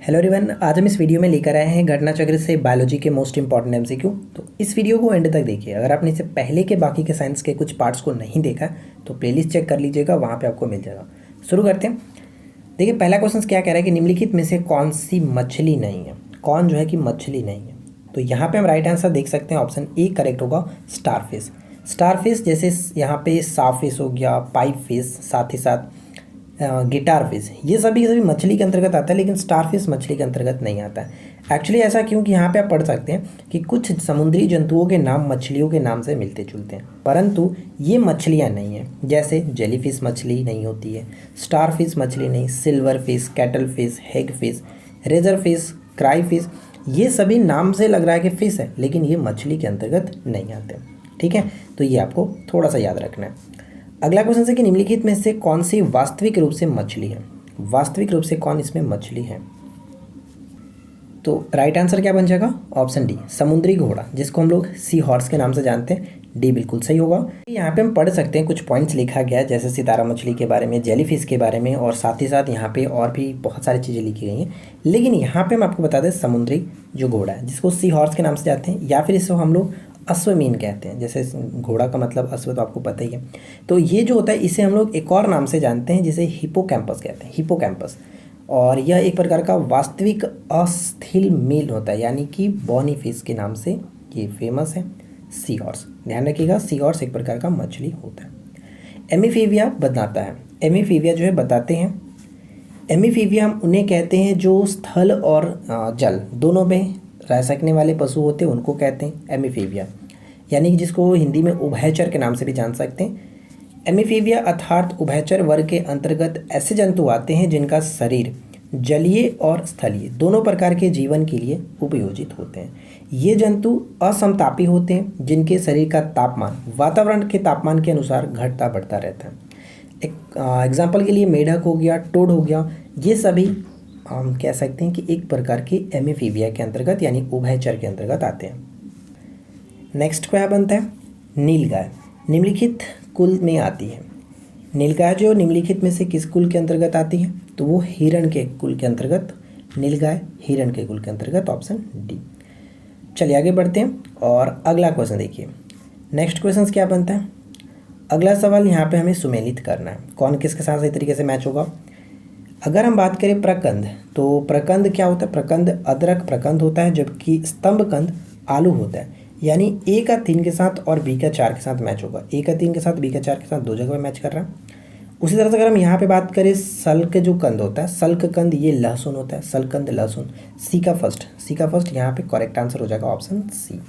Hello everyone, आज हम इस वीडियो में लेकर आए हैं घटना चक्र से बायोलॉजी के मोस्ट इंपॉर्टेंट एमसीक्यू। तो इस वीडियो को एंड तक देखिए। अगर आपने इससे पहले के बाकी के साइंस के कुछ पार्ट्स को नहीं देखा तो प्लेलिस्ट चेक कर लीजिएगा, वहाँ पे आपको मिल जाएगा। शुरू करते हैं। देखिए, पहला क्वेश्चन क्या कह रहा है कि निम्नलिखित में से कौन सी मछली नहीं है। कौन जो है कि मछली नहीं है, तो यहाँ पर हम राइट आंसर देख सकते हैं। ऑप्शन ए करेक्ट होगा, स्टारफिश। स्टारफिश जैसे यहाँ पे साफिश हो गया, पाइप फिश, साथ ही साथ गिटार फिश, ये सभी के सभी मछली के अंतर्गत आता है, लेकिन स्टारफिश मछली के अंतर्गत नहीं आता है। एक्चुअली ऐसा क्यों कि यहाँ पे आप पढ़ सकते हैं कि कुछ समुद्री जंतुओं के नाम मछलियों के नाम से मिलते जुलते हैं, परंतु ये मछलियाँ नहीं हैं। जैसे जेलीफिश मछली नहीं होती है, स्टारफिश मछली नहीं, silver fish, cuttle fish, hag fish, razor fish, cray fish, ये सभी नाम से लग रहा है कि फ़िश है, लेकिन ये मछली के अंतर्गत नहीं आते। ठीक है, तो ये आपको थोड़ा सा याद रखना है। अगला क्वेश्चन है कि निम्नलिखित में से कौन सी वास्तविक रूप से मछली है। वास्तविक रूप से कौन इसमें मछली है, तो राइट आंसर क्या बन जाएगा? ऑप्शन डी, समुद्री घोड़ा, जिसको हम लोग सी हॉर्स के नाम से जानते हैं। डी बिल्कुल सही होगा। यहाँ पे हम पढ़ सकते हैं, कुछ पॉइंट्स लिखा गया है, जैसे सितारा मछली के बारे में, जेलीफिश के बारे में, और साथ ही साथ यहाँ पे और भी बहुत सारी चीज़ें लिखी गई हैं। लेकिन यहाँ पे हम आपको बता दें, समुद्री जो घोड़ा है, जिसको सी हॉर्स के नाम से जानते हैं, या फिर इसको हम लोग अश्वमीन कहते हैं। जैसे घोड़ा का मतलब अश्व, तो आपको पता ही है। तो ये जो होता है, इसे हम लोग एक और नाम से जानते हैं, जिसे हिपोकैम्पस कहते हैं, हिपोकैम्पस। और यह एक प्रकार का वास्तविक अस्थिल मील होता है, यानी कि बॉनी फिश के नाम से ये फेमस है। सी हॉर्स, ध्यान रखिएगा, सी हॉर्स एक प्रकार का मछली होता है। एमीफीबिया बताता है, एमीफीबिया जो है बताते हैं। एमीफीबिया हम उन्हें कहते हैं जो स्थल और जल दोनों में रह सकने वाले पशु होते हैं, उनको कहते हैं एमीफीबिया, यानी कि जिसको हिंदी में उभयचर के नाम से भी जान सकते हैं। एमीफीबिया अर्थात उभयचर वर्ग के अंतर्गत ऐसे जंतु आते हैं जिनका शरीर जलीय और स्थलीय दोनों प्रकार के जीवन के लिए उपयोजित होते हैं। ये जंतु असमतापी होते हैं, जिनके शरीर का तापमान वातावरण के तापमान के अनुसार घटता बढ़ता रहता है। एक एग्जाम्पल के लिए मेढक हो गया, टोड हो गया, ये सभी हम कह सकते हैं कि एक प्रकार के एमीफीबिया के अंतर्गत यानी उभयचर के अंतर्गत आते हैं। नेक्स्ट क्या बनता है? नीलगाय निम्नलिखित कुल में आती है। नीलगाय जो निम्नलिखित में से किस कुल के अंतर्गत आती है, तो वो हिरण के कुल के अंतर्गत, नीलगाय हिरण के कुल के अंतर्गत, ऑप्शन डी। चलिए आगे बढ़ते हैं और अगला क्वेश्चन देखिए। नेक्स्ट क्वेश्चन क्या बनता है? अगला सवाल यहाँ पे हमें सुमेलित करना है, कौन किसके साथ सही तरीके से मैच होगा। अगर हम बात करें प्रकंद, तो प्रकंद क्या होता है? प्रकंद अदरक प्रकंद होता है, जबकि स्तंभकंद आलू होता है। यानी ए का 3 के साथ और बी का 4 के साथ मैच होगा। ए का 3 के साथ, बी का 4 के साथ, दो जगह मैच कर रहा है। उसी तरह से अगर हम यहाँ पे बात करें, सल्क जो कंद होता है, सल्क कंद ये लहसुन होता है, सल्कंद लहसुन। सी का फर्स्ट यहाँ पे करेक्ट आंसर हो जाएगा, ऑप्शन सी।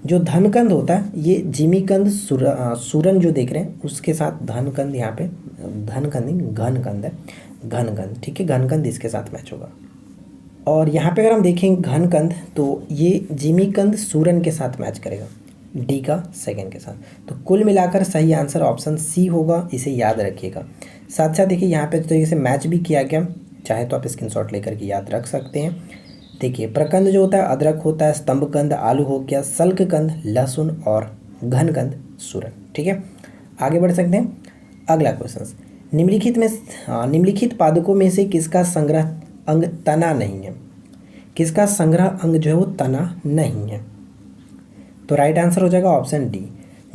जो धनकंद होता है, ये जिमीकंद सूरन जो देख रहे हैं उसके साथ धनकंद, यहाँ पे धनकंद घनकंद है, घनकंद। ठीक है, घनकंद इसके साथ मैच होगा। और यहाँ पे अगर हम देखें घनकंद, तो ये जिमीकंद सूरन के साथ मैच करेगा, डी का सेकंड के साथ। तो कुल मिलाकर सही आंसर ऑप्शन सी होगा, इसे याद रखिएगा। साथ साथ देखिए यहाँ पे इस तरीके से मैच भी किया गया, चाहे तो आप स्क्रीनशॉट लेकर के याद रख सकते हैं। देखिए, प्रकंद जो होता है अदरक होता है, स्तंभकंद आलू हो गया, सल्ककंद लहसुन और घनकंद सूरन। ठीक है, आगे बढ़ सकते हैं। अगला क्वेश्चन, निम्नलिखित पादकों में से किसका संग्रह अंग तना नहीं है? किसका संग्रह अंग जो है वो तना नहीं है? तो राइट आंसर हो जाएगा ऑप्शन डी।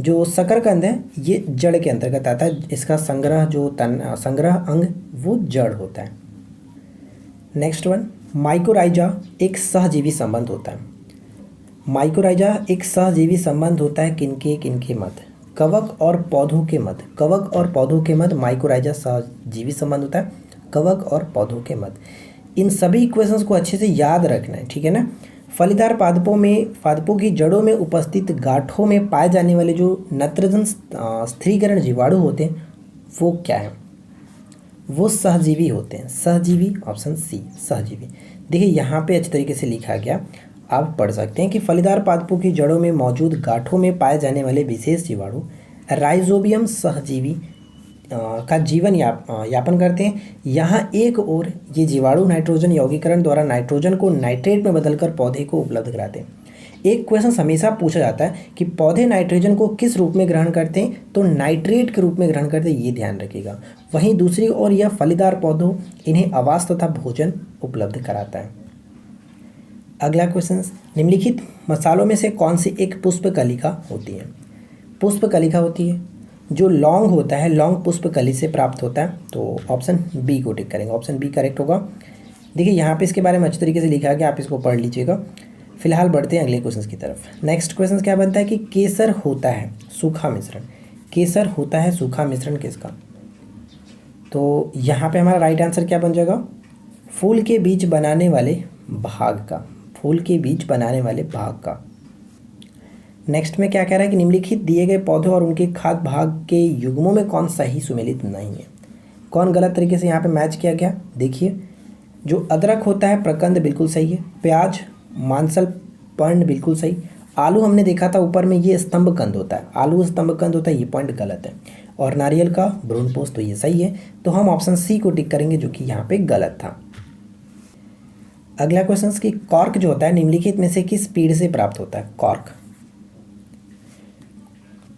जो शकरकंद है ये जड़ के अंतर्गत आता है, इसका संग्रह जो संग्रह अंग वो जड़ होता है। नेक्स्ट वन, माइकोराइजा एक सहजीवी संबंध होता है। माइकोराइजा एक सहजीवी संबंध होता है किनके मध्य? कवक और पौधों के मध्य। कवक और पौधों के मध्य माइकोराइजा सहजीवी संबंध होता है, कवक और पौधों के मध्य। इन सभी इक्वेशंस को अच्छे से याद रखना है, ठीक है ना। फलीदार पादपों की जड़ों में उपस्थित गांठों में पाए जाने वाले जो नत्रजन स्थिरीकरण जीवाणु होते हैं वो क्या है? वो सहजीवी होते हैं, सहजीवी, ऑप्शन सी सहजीवी। देखिए यहाँ पे अच्छे तरीके से लिखा गया, आप पढ़ सकते हैं कि फलीदार पादपों की जड़ों में मौजूद गांठों में पाए जाने वाले विशेष जीवाणु राइजोबियम सहजीवी का जीवन यापन करते हैं। यहाँ एक और ये जीवाणु नाइट्रोजन यौगीकरण द्वारा नाइट्रोजन को नाइट्रेट में बदलकर पौधे को उपलब्ध कराते हैं। एक क्वेश्चन हमेशा पूछा जाता है कि पौधे नाइट्रोजन को किस रूप में ग्रहण करते हैं, तो नाइट्रेट के रूप में ग्रहण करते हैं, ये ध्यान रखिएगा। वहीं दूसरी ओर यह फलीदार पौधों इन्हें आवास तथा भोजन उपलब्ध कराता है। अगला क्वेश्चन, निम्नलिखित मसालों में से कौन सी एक पुष्पकलिका होती है? पुष्पकलिका होती है जो लौंग होता है, लौंग पुष्पकली से प्राप्त होता है, तो ऑप्शन बी को टिक करेंगे, ऑप्शन बी करेक्ट होगा। देखिए यहाँ पे इसके बारे में अच्छी तरीके से लिखा है कि आप इसको पढ़ लीजिएगा। फिलहाल बढ़ते हैं अगले क्वेश्चन की तरफ। नेक्स्ट क्वेश्चन क्या बनता है कि केसर होता है सूखा मिश्रण, केसर होता है सूखा मिश्रण किसका? तो यहाँ पे हमारा राइट आंसर क्या बन जाएगा? फूल के बीज बनाने वाले भाग का, फूल के बीज बनाने वाले भाग का। नेक्स्ट में क्या कह रहा है कि निम्नलिखित दिए गए पौधे और उनके खाद्य भाग के युग्मों में कौन सही सुमेलित नहीं है? कौन गलत तरीके से यहाँ पे मैच किया गया? देखिए, जो अदरक होता है प्रकंद बिल्कुल सही है, प्याज मांसल पर्ण बिल्कुल सही, आलू हमने देखा था ऊपर में ये स्तंभ कंद होता है, आलू स्तंभ कंद होता है, ये पॉइंट गलत है, और नारियल का भ्रूणपोष तो ये सही है। तो हम ऑप्शन सी को टिक करेंगे जो कि यहाँ पे गलत था। अगला क्वेश्चन कि कॉर्क जो होता है निम्नलिखित में से किस पेड़ से प्राप्त होता है? कॉर्क,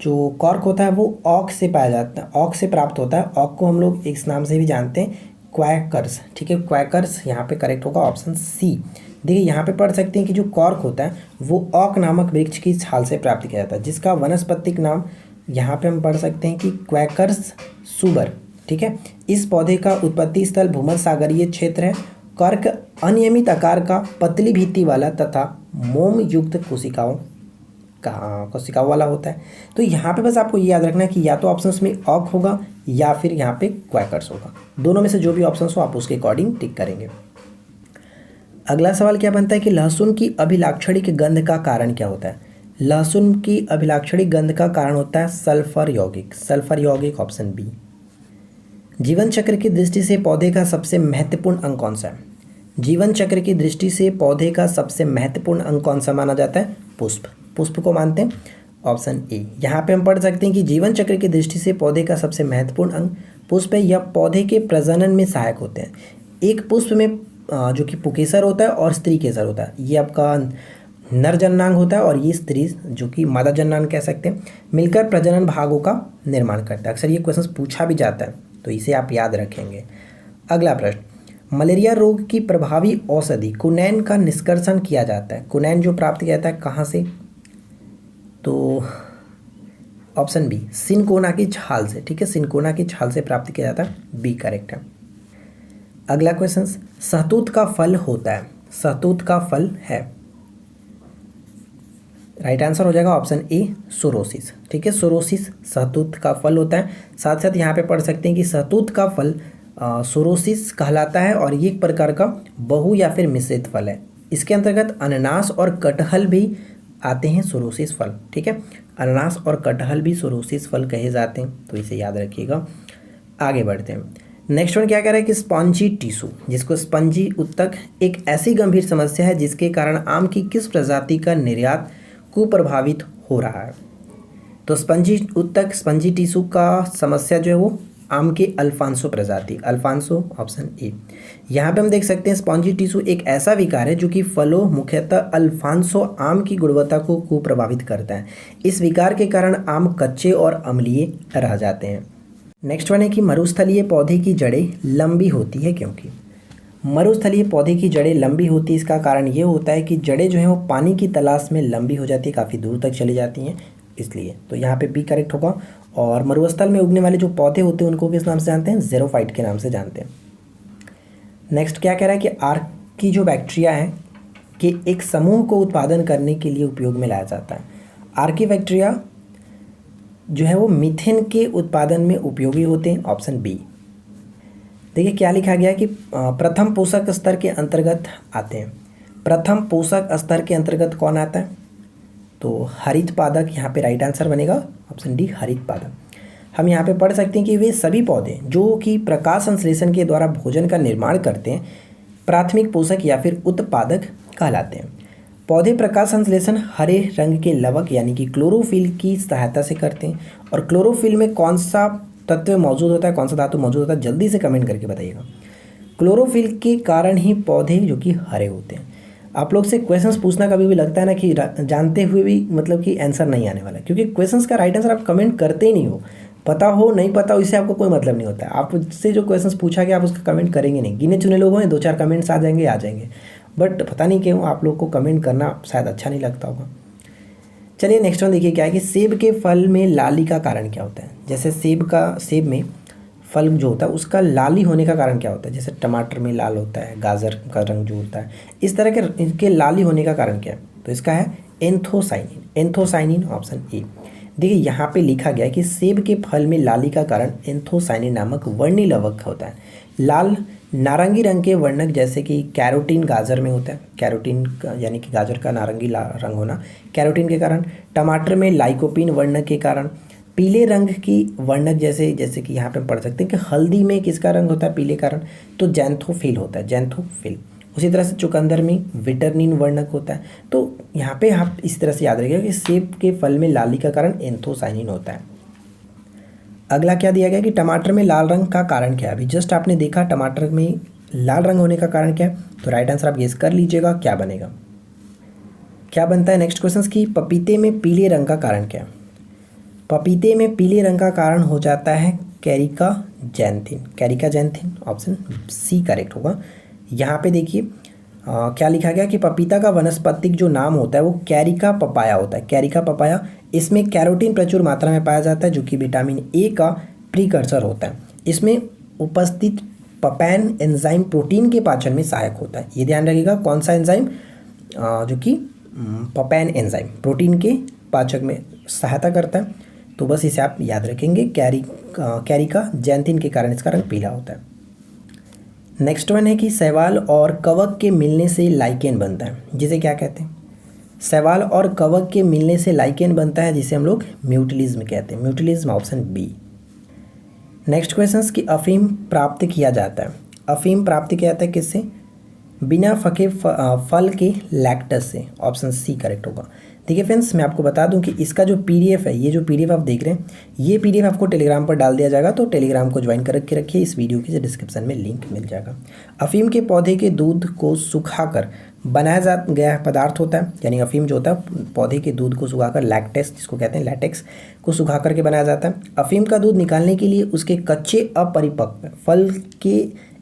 जो कॉर्क होता है वो ऑक से पाया जाता है, ऑक से प्राप्त होता है। ऑक को हम लोग इस नाम से भी जानते हैं, क्वैकर्स, ठीक है, क्वैकर्स यहाँ पे करेक्ट होगा, ऑप्शन सी। देखिए यहाँ पे पढ़ सकते हैं कि जो कॉर्क होता है वो ऑक नामक वृक्ष की छाल से प्राप्त किया जाता है, जिसका वनस्पतिक नाम यहाँ पे हम पढ़ सकते हैं कि क्वैकर्स सुबर, ठीक है। इस पौधे का उत्पत्ति स्थल भूमध्य सागरीय क्षेत्र है। कॉर्क अनियमित आकार का, पतली भित्ति वाला तथा मोम युक्त कोशिकाओं वाला होता है। तो यहाँ पे बस आपको ये याद रखना है कि या तो ऑप्शंस में ऑक होगा या फिर यहाँ पे क्वैकर्स होगा, दोनों में से जो भी ऑप्शंस हो आप उसके अकॉर्डिंग टिक करेंगे। अगला सवाल क्या बनता है कि लहसुन की अभिलाक्षणिक गंध का कारण क्या होता है? लहसुन की अभिलाक्षणिक गंध का कारण होता है सल्फर यौगिक, सल्फर यौगिक, ऑप्शन बी। जीवन चक्र की दृष्टि से पौधे का सबसे महत्वपूर्ण अंग कौन सा है? जीवन चक्र की दृष्टि से पौधे का सबसे महत्वपूर्ण अंग कौन सा माना जाता है? पुष्प, पुष्प को मानते हैं, ऑप्शन ए। यहाँ पे हम पढ़ सकते हैं कि जीवन चक्र की दृष्टि से पौधे का सबसे महत्वपूर्ण अंग पुष्प है, या पौधे के प्रजनन में सहायक होते हैं। एक पुष्प में जो कि पुकेसर होता है और स्त्री केसर होता है, ये आपका नर जननांग होता है, और ये स्त्री जो कि मादा जननांग कह सकते हैं, मिलकर प्रजनन भागों का निर्माण करता है। अक्सर ये क्वेश्चन पूछा भी जाता है, तो इसे आप याद रखेंगे। अगला प्रश्न, मलेरिया रोग की प्रभावी औषधि कुनैन का निष्कर्षण किया जाता है। कुनैन जो प्राप्त किया जाता है कहाँ से? तो ऑप्शन बी, सिनकोना की छाल से, ठीक है, सिनकोना की छाल से प्राप्त किया जाता है, बी करेक्ट है। अगला क्वेश्चन, सहतूत का फल होता है, सहतूत का फल है, राइट आंसर हो जाएगा ऑप्शन ए, सोरोसिस, ठीक है, सोरोसिस सहतूत का फल होता है। साथ साथ यहाँ पे पढ़ सकते हैं कि सहतूत का फल सोरोसिस कहलाता है, और ये एक प्रकार का बहु या फिर मिश्रित फल है। इसके अंतर्गत अनानास और कटहल भी आते हैं सोरोसिस फल, ठीक है, अनानास और कटहल भी सोरोसिस फल कहे जाते हैं, तो इसे याद रखिएगा। आगे बढ़ते हैं। नेक्स्ट वन क्या कह रहा है कि स्पंजी टिश्यू, जिसको स्पंजी उत्तक, एक ऐसी गंभीर समस्या है जिसके कारण आम की किस प्रजाति का निर्यात कुप्रभावित हो रहा है? तो स्पंजी उत्तक, स्पंजी टिश्यू का समस्या जो है वो आम के अल्फांसो प्रजाति, अल्फांसो, ऑप्शन ए। यहाँ पे हम देख सकते हैं स्पॉन्जी टिश्यू एक ऐसा विकार है जो कि फलों, मुख्यतः अल्फांसो आम की गुणवत्ता को कुप्रभावित करता है। इस विकार के कारण आम कच्चे और अम्लीय रह जाते हैं। नेक्स्ट वन है कि मरुस्थलीय पौधे की जड़ें लंबी होती है क्योंकि? मरुस्थलीय पौधे की जड़ें लंबी होती है, इसका कारण ये होता है कि जड़ें जो हैं वो पानी की तलाश में लंबी हो जाती है, काफ़ी दूर तक चली जाती हैं, इसलिए। तो यहाँ पे बी करेक्ट होगा। और मरुस्थल में उगने वाले जो पौधे होते हैं उनको किस नाम से जानते हैं? ज़ेरोफाइट के नाम से जानते हैं। नेक्स्ट क्या कह रहा है कि आर्की जो बैक्टीरिया है कि एक समूह को उत्पादन करने के लिए उपयोग में लाया जाता है। आर्की बैक्टीरिया जो है वो मीथेन के उत्पादन में उपयोगी होते हैं, ऑप्शन बी। देखिए क्या लिखा गया है कि प्रथम पोषक स्तर के अंतर्गत आते हैं। प्रथम पोषक स्तर के अंतर्गत कौन आता है? तो हरित पादक यहाँ पे राइट आंसर बनेगा, ऑप्शन डी, हरित पादक। हम यहाँ पे पढ़ सकते हैं कि वे सभी पौधे जो कि प्रकाश संश्लेषण के द्वारा भोजन का निर्माण करते हैं प्राथमिक पोषक या फिर उत्पादक कहलाते हैं। पौधे प्रकाश संश्लेषण हरे रंग के लवक यानी कि क्लोरोफिल की सहायता से करते हैं। और क्लोरोफिल में कौन सा तत्व मौजूद होता है, कौन सा धातु मौजूद होता है, जल्दी से कमेंट करके बताइएगा। क्लोरोफिल के कारण ही पौधे जो कि हरे होते हैं। आप लोग से क्वेश्चंस पूछना कभी भी लगता है ना कि जानते हुए भी मतलब कि आंसर नहीं आने वाला, क्योंकि क्वेश्चंस का राइट आंसर आप कमेंट करते ही नहीं हो। पता हो नहीं पता हो इससे आपको कोई मतलब नहीं होता है। आपसे जो क्वेश्चंस पूछा गया आप उसका कमेंट करेंगे नहीं। गिने चुने लोग हैं, 2-4 कमेंट्स आ जाएंगे, बट पता नहीं क्यों आप लोग को कमेंट करना शायद अच्छा नहीं लगता होगा। चलिए नेक्स्ट वन देखिए क्या है कि सेब के फल में लाली का कारण क्या होता है। जैसे सेब में फल जो होता है उसका लाली होने का कारण क्या होता है। जैसे टमाटर में लाल होता है, गाजर का रंग जो होता है, इस तरह के इनके लाली होने का कारण क्या है। तो इसका है एंथोसाइनिन। Anthocyanin option A. देखिए यहाँ पे लिखा गया है कि सेब के फल में लाली का कारण एंथोसाइनिन नामक वर्णी लवक होता है। लाल नारंगी रंग के वर्णक जैसे कि कैरोटीन गाजर में होता है, कैरोटीन यानी कि गाजर का नारंगी रंग होना कैरोटीन के कारण। टमाटर में लाइकोपीन वर्णक के कारण। पीले रंग की वर्णक जैसे कि यहाँ पे हम पढ़ सकते हैं कि हल्दी में किसका रंग होता है पीले कारण, तो जैंथोफिल होता है, जैंथोफिल। उसी तरह से चुकंदर में विटरनिन वर्णक होता है। तो यहाँ पे आप इस तरह से याद रखिएगा कि सेब के फल में लाली का कारण एंथोसाइनिन होता है। अगला क्या दिया गया कि टमाटर में लाल रंग का कारण क्या है। अभी जस्ट आपने देखा टमाटर में लाल रंग होने का कारण क्या है, तो राइट आंसर आप गेस कर लीजिएगा क्या बनेगा। क्या बनता है नेक्स्ट क्वेश्चन की पपीते में पीले रंग का कारण क्या है। पपीते में पीले रंग का कारण हो जाता है caricaxanthin. Caricaxanthin option c correct होगा। यहाँ पे देखिए क्या लिखा गया कि पपीता का वनस्पतिक जो नाम होता है वो कैरिका पपाया होता है। कैरिका पपाया, इसमें कैरोटीन प्रचुर मात्रा में पाया जाता है जो कि विटामिन ए का प्रीकर्सर होता है। इसमें उपस्थित पपैन एंजाइम प्रोटीन के पाचन में सहायक होता है। ये ध्यान रखिएगा कौन सा एंजाइम, जो कि पपैन एंजाइम प्रोटीन के पाचक में सहायता करता है। तो बस इसे आप याद रखेंगे, कैरिका जैंथिन के कारण इसका रंग पीला होता है। नेक्स्ट वन है कि शैवाल और कवक के मिलने से लाइकेन बनता है, जिसे क्या कहते हैं। शैवाल और कवक के मिलने से लाइकेन बनता है जिसे हम लोग म्यूटिलिज्म कहते हैं। म्यूटिलिज्म ऑप्शन बी। नेक्स्ट क्वेश्चन कि अफीम प्राप्त किया जाता है। अफीम प्राप्त किया जाता है किससे, बिना पके फल के लैक्टस से। ऑप्शन सी करेक्ट होगा। देखिए फ्रेंड्स मैं आपको बता दूं कि इसका जो पीडीएफ है, ये जो पीडीएफ आप देख रहे हैं, ये पीडीएफ आपको टेलीग्राम पर डाल दिया जाएगा, तो टेलीग्राम को ज्वाइन कर के रखिए। इस वीडियो के डिस्क्रिप्शन में लिंक मिल जाएगा। अफीम के पौधे के दूध को सुखाकर बनाया गया पदार्थ होता है, यानी अफीम जो होता है पौधे के दूध को सुखाकर, लैक्टेस जिसको कहते हैं, लैटेक्स को सुखा करके बनाया जाता है। अफीम का दूध निकालने के लिए उसके कच्चे अपरिपक्व फल के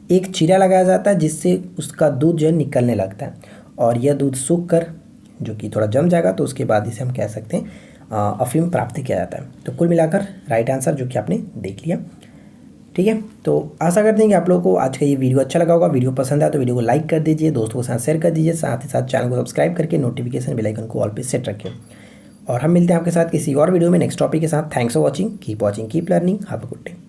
एक चीरा लगाया जाता है जिससे उसका दूध जो है निकलने लगता है, और यह दूध सूख कर जो कि थोड़ा जम जाएगा, तो उसके बाद इसे हम कह सकते हैं अफीम प्राप्त किया जाता है। तो कुल मिलाकर राइट आंसर जो कि आपने देख लिया। ठीक है, तो आशा करते हैं कि आप लोगों को आज का ये वीडियो अच्छा लगा होगा। वीडियो पसंद आया तो वीडियो को लाइक कर दीजिए, दोस्तों के साथ शेयर कर दीजिए, साथ ही साथ चैनल को सब्सक्राइब करके नोटिफिकेशन बेल आइकन को ऑल पे सेट रखिए। और हम मिलते हैं आपके साथ किसी और वीडियो में नेक्स्ट टॉपिक के साथ। Thanks for watching, keep learning, have a good day.